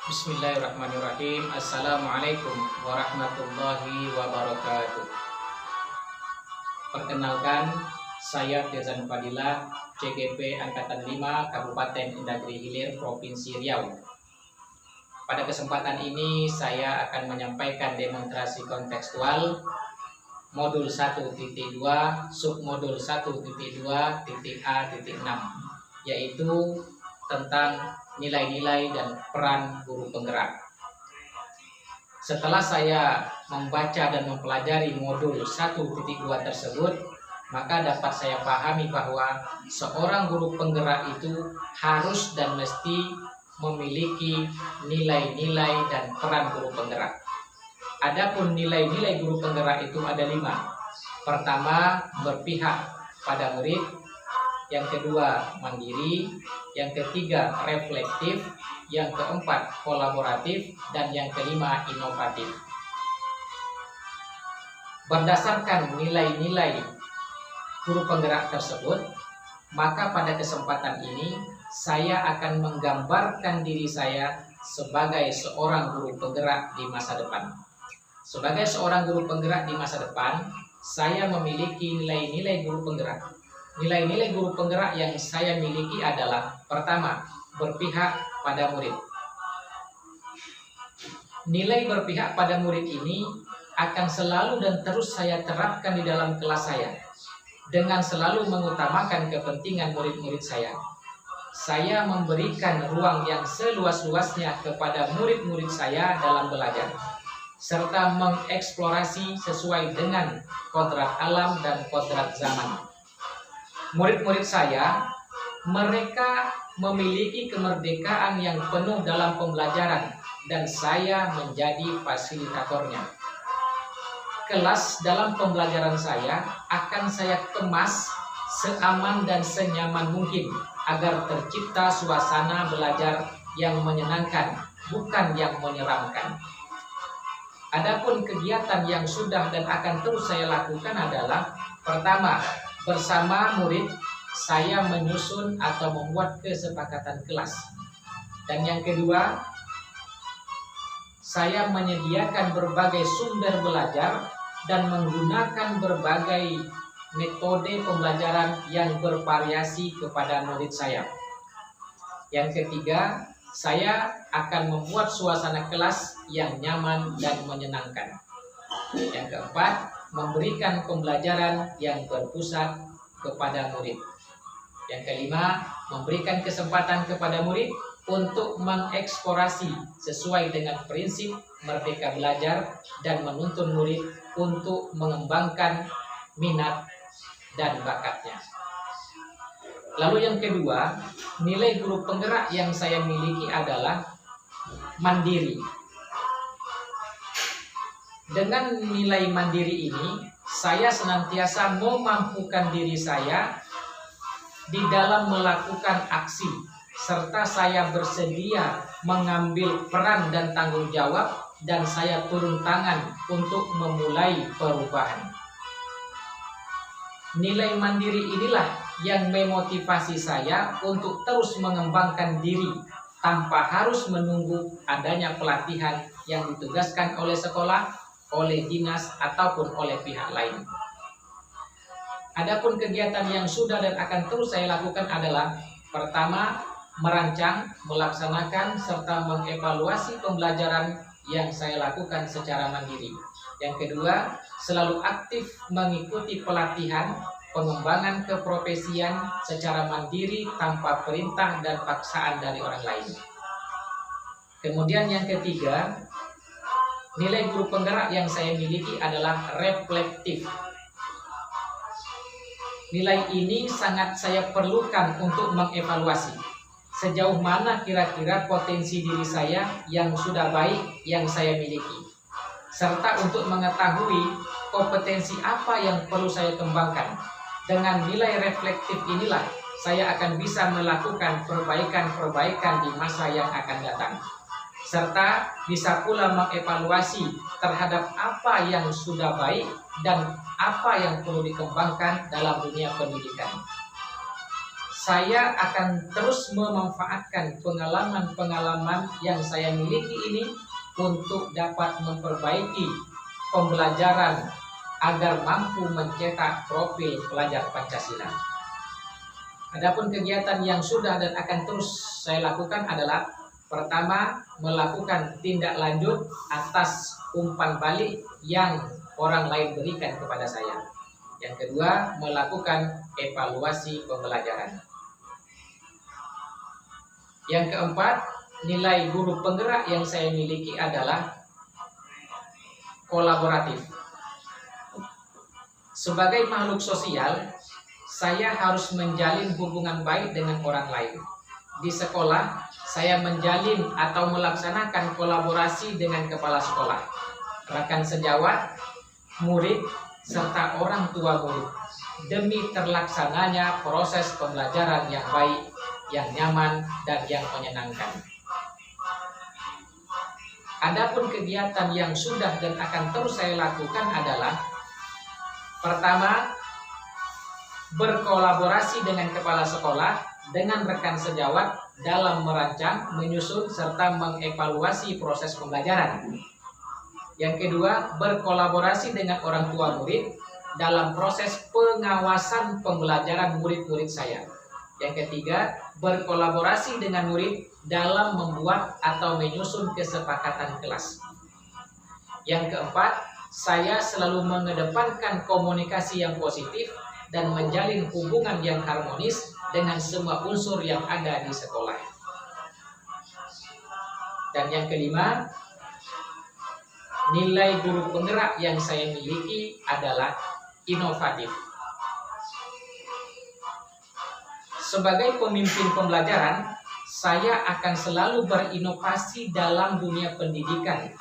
Bismillahirrahmanirrahim. Assalamualaikum warahmatullahi wabarakatuh. Perkenalkan, saya Tirzan Fadilah, CGP Angkatan 5, Kabupaten Indagri Hilir, Provinsi Riau. Pada kesempatan ini saya akan menyampaikan demonstrasi kontekstual modul 1.2, submodul 1.2.A.6, yaitu tentang nilai-nilai dan peran guru penggerak. Setelah saya membaca dan mempelajari modul 1.2 tersebut, maka dapat saya pahami bahwa seorang guru penggerak itu harus dan mesti memiliki nilai-nilai dan peran guru penggerak. Adapun nilai-nilai guru penggerak itu ada 5. Pertama, berpihak pada murid. Yang kedua, mandiri. Yang ketiga, reflektif. Yang keempat, kolaboratif. Dan yang kelima, inovatif. Berdasarkan nilai-nilai guru penggerak tersebut, maka pada kesempatan ini saya akan menggambarkan diri saya sebagai seorang guru penggerak di masa depan. Sebagai seorang guru penggerak di masa depan, saya memiliki nilai-nilai guru penggerak. Nilai-nilai guru penggerak yang saya miliki adalah: pertama, berpihak pada murid. Nilai berpihak pada murid ini akan selalu dan terus saya terapkan di dalam kelas saya, dengan selalu mengutamakan kepentingan murid-murid saya. Saya memberikan ruang yang seluas-luasnya kepada murid-murid saya dalam belajar, serta mengeksplorasi sesuai dengan kodrat alam dan kodrat zaman. Murid-murid saya, mereka memiliki kemerdekaan yang penuh dalam pembelajaran dan saya menjadi fasilitatornya. Kelas dalam pembelajaran saya akan saya kemas seaman dan senyaman mungkin agar tercipta suasana belajar yang menyenangkan, bukan yang menyeramkan. Adapun kegiatan yang sudah dan akan terus saya lakukan adalah: pertama, bersama murid saya menyusun atau membuat kesepakatan kelas. Dan yang kedua, saya menyediakan berbagai sumber belajar dan menggunakan berbagai metode pembelajaran yang bervariasi kepada murid saya. Yang ketiga, saya akan membuat suasana kelas yang nyaman dan menyenangkan. Yang keempat, memberikan pembelajaran yang berpusat kepada murid. Yang kelima, memberikan kesempatan kepada murid untuk mengeksplorasi sesuai dengan prinsip merdeka belajar dan menuntun murid untuk mengembangkan minat dan bakatnya. Lalu yang kedua, nilai guru penggerak yang saya miliki adalah mandiri. Dengan nilai mandiri ini, saya senantiasa memampukan diri saya di dalam melakukan aksi, serta saya bersedia mengambil peran dan tanggung jawab, dan saya turun tangan untuk memulai perubahan. Nilai mandiri inilah yang memotivasi saya untuk terus mengembangkan diri tanpa harus menunggu adanya pelatihan yang ditugaskan oleh sekolah, oleh dinas, ataupun oleh pihak lain. Adapun kegiatan yang sudah dan akan terus saya lakukan adalah: pertama, merancang, melaksanakan, serta mengevaluasi pembelajaran yang saya lakukan secara mandiri. Yang kedua, selalu aktif mengikuti pelatihan, pengembangan keprofesian secara mandiri tanpa perintah dan paksaan dari orang lain. Kemudian yang ketiga, nilai guru penggerak yang saya miliki adalah reflektif. Nilai ini sangat saya perlukan untuk mengevaluasi sejauh mana kira-kira potensi diri saya yang sudah baik yang saya miliki, serta untuk mengetahui kompetensi apa yang perlu saya kembangkan. Dengan nilai reflektif inilah saya akan bisa melakukan perbaikan-perbaikan di masa yang akan datang, serta bisa pula mengevaluasi terhadap apa yang sudah baik dan apa yang perlu dikembangkan dalam dunia pendidikan. saya akan terus memanfaatkan pengalaman-pengalaman yang saya miliki ini untuk dapat memperbaiki pembelajaran agar mampu mencetak profil pelajar Pancasila. Adapun kegiatan yang sudah dan akan terus saya lakukan adalah pertama, melakukan tindak lanjut atas umpan balik yang orang lain berikan kepada saya. Yang kedua, melakukan evaluasi pembelajaran. Yang keempat, nilai guru penggerak yang saya miliki adalah kolaboratif. Sebagai makhluk sosial, saya harus menjalin hubungan baik dengan orang lain. Di sekolah, saya menjalin atau melaksanakan kolaborasi dengan kepala sekolah, rekan sejawat, murid, serta orang tua murid, demi terlaksananya proses pembelajaran yang baik, yang nyaman, dan yang menyenangkan. Adapun kegiatan yang sudah dan akan terus saya lakukan adalah pertama, berkolaborasi dengan kepala sekolah, dengan rekan sejawat dalam merancang, menyusun, serta mengevaluasi proses pembelajaran. Yang kedua, berkolaborasi dengan orang tua murid dalam proses pengawasan pembelajaran murid-murid saya. Yang ketiga, berkolaborasi dengan murid dalam membuat atau menyusun kesepakatan kelas. Yang keempat, saya selalu mengedepankan komunikasi yang positif dan menjalin hubungan yang harmonis dengan semua unsur yang ada di sekolah. Dan yang kelima, nilai guru penggerak yang saya miliki adalah inovatif. Sebagai pemimpin pembelajaran, saya akan selalu berinovasi dalam dunia pendidikan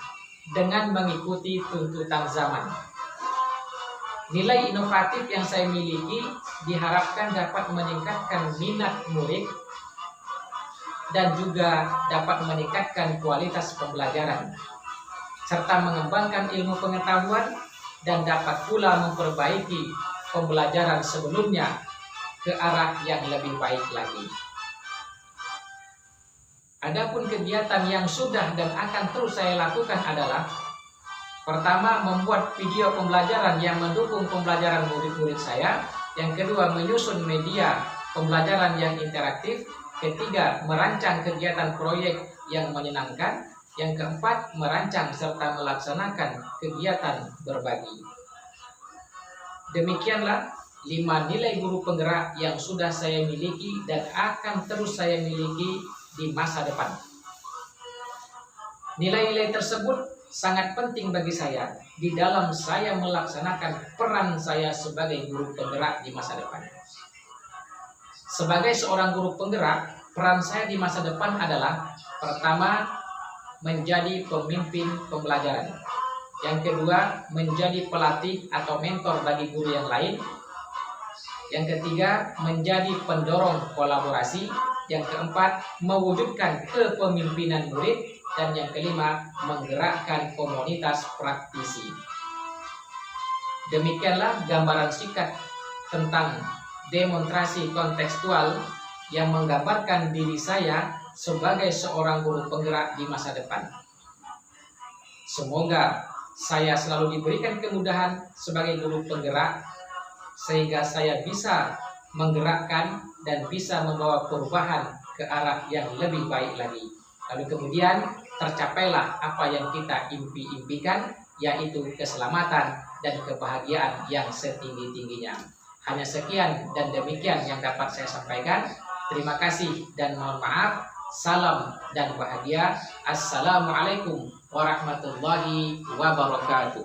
dengan mengikuti tuntutan zaman. Nilai inovatif yang saya miliki diharapkan dapat meningkatkan minat murid dan juga dapat meningkatkan kualitas pembelajaran, serta mengembangkan ilmu pengetahuan dan dapat pula memperbaiki pembelajaran sebelumnya ke arah yang lebih baik lagi. Adapun kegiatan yang sudah dan akan terus saya lakukan adalah pertama, membuat video pembelajaran yang mendukung pembelajaran murid-murid saya. Yang kedua, menyusun media pembelajaran yang interaktif. Ketiga, merancang kegiatan proyek yang menyenangkan. Yang keempat, merancang serta melaksanakan kegiatan berbagi. Demikianlah 5 nilai guru penggerak yang sudah saya miliki dan akan terus saya miliki di masa depan. Nilai-nilai tersebut sangat penting bagi saya di dalam saya melaksanakan peran saya sebagai guru penggerak di masa depan. Sebagai seorang guru penggerak, peran saya di masa depan adalah pertama, menjadi pemimpin pembelajaran. Yang kedua, menjadi pelatih atau mentor bagi guru yang lain. Yang ketiga, menjadi pendorong kolaborasi. Yang keempat, mewujudkan kepemimpinan murid. Dan yang kelima, menggerakkan komunitas praktisi. Demikianlah gambaran singkat tentang demonstrasi kontekstual yang menggambarkan diri saya sebagai seorang guru penggerak di masa depan. Semoga saya selalu diberikan kemudahan sebagai guru penggerak, sehingga saya bisa menggerakkan dan bisa membawa perubahan ke arah yang lebih baik lagi. Lalu kemudian tercapailah apa yang kita impi-impikan, yaitu keselamatan dan kebahagiaan yang setinggi-tingginya. Hanya sekian dan demikian yang dapat saya sampaikan. Terima kasih dan mohon maaf. Salam dan bahagia. Assalamualaikum warahmatullahi wabarakatuh.